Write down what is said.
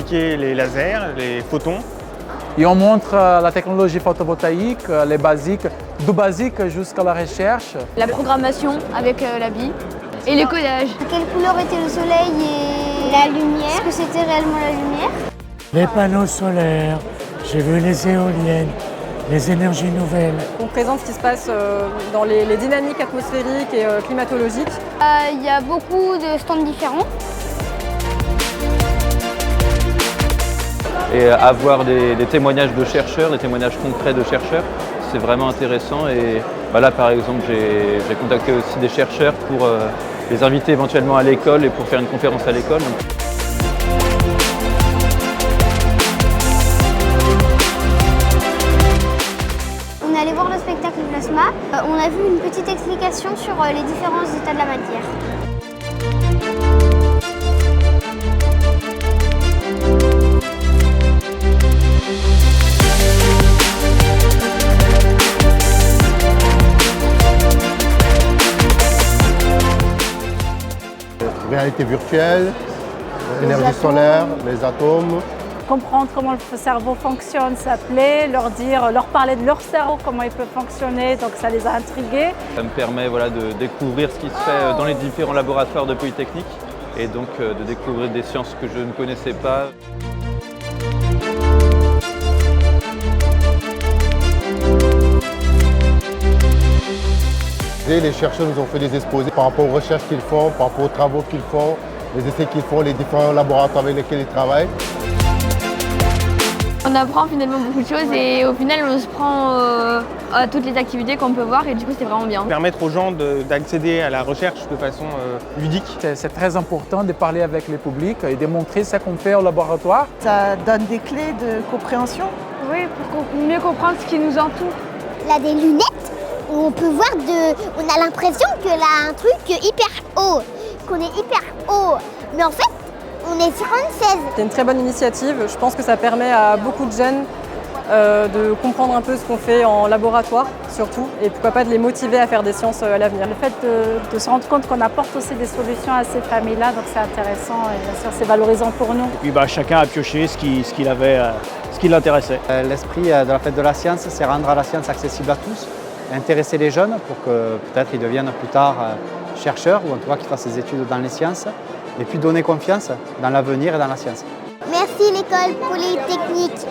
expliquer les lasers, les photons. Et on montre la technologie photovoltaïque, les basiques, du basique jusqu'à la recherche. La programmation avec la bille et le codage. Quelle couleur était le soleil et la lumière? Est-ce que c'était réellement la lumière? Les panneaux solaires, j'ai vu les éoliennes, les énergies nouvelles. On présente ce qui se passe dans les dynamiques atmosphériques et climatologiques. Il y a beaucoup de stands différents. Et avoir des témoignages de chercheurs, des témoignages concrets de chercheurs, c'est vraiment intéressant. Et là, par exemple, j'ai contacté aussi des chercheurs pour les inviter éventuellement à l'école et pour faire une conférence à l'école. On est allé voir le spectacle Plasma. On a vu une petite explication sur les différents états de la matière. Réalité virtuelle, énergie solaire, les atomes. Comprendre comment le cerveau fonctionne, ça plaît, leur parler de leur cerveau, comment il peut fonctionner, donc ça les a intrigués. Ça me permet de découvrir ce qui se fait dans les différents laboratoires de Polytechnique et donc de découvrir des sciences que je ne connaissais pas. Et les chercheurs nous ont fait des exposés par rapport aux recherches qu'ils font, par rapport aux travaux qu'ils font, les essais qu'ils font, les différents laboratoires avec lesquels ils travaillent. On apprend finalement beaucoup de choses et au final on se prend à toutes les activités qu'on peut voir et du coup c'est vraiment bien. Permettre aux gens d'accéder à la recherche de façon ludique. C'est très important de parler avec le public et de montrer ce qu'on fait au laboratoire. Ça donne des clés de compréhension. Oui, pour mieux comprendre ce qui nous entoure. Là, des lunettes où on peut voir on a l'impression que là un truc hyper haut, qu'on est hyper haut, mais en fait on est sur une 16. C'est une très bonne initiative. Je pense que ça permet à beaucoup de jeunes de comprendre un peu ce qu'on fait en laboratoire surtout et pourquoi pas de les motiver à faire des sciences à l'avenir. Le fait de se rendre compte qu'on apporte aussi des solutions à ces familles-là, donc c'est intéressant et bien sûr c'est valorisant pour nous. Et puis chacun a pioché ce qui l'intéressait. L'esprit de la fête de la science, c'est rendre la science accessible à tous, intéresser les jeunes pour que peut-être ils deviennent plus tard chercheurs ou en tout cas qu'ils fassent des études dans les sciences et puis donner confiance dans l'avenir et dans la science. Merci l'école Polytechnique.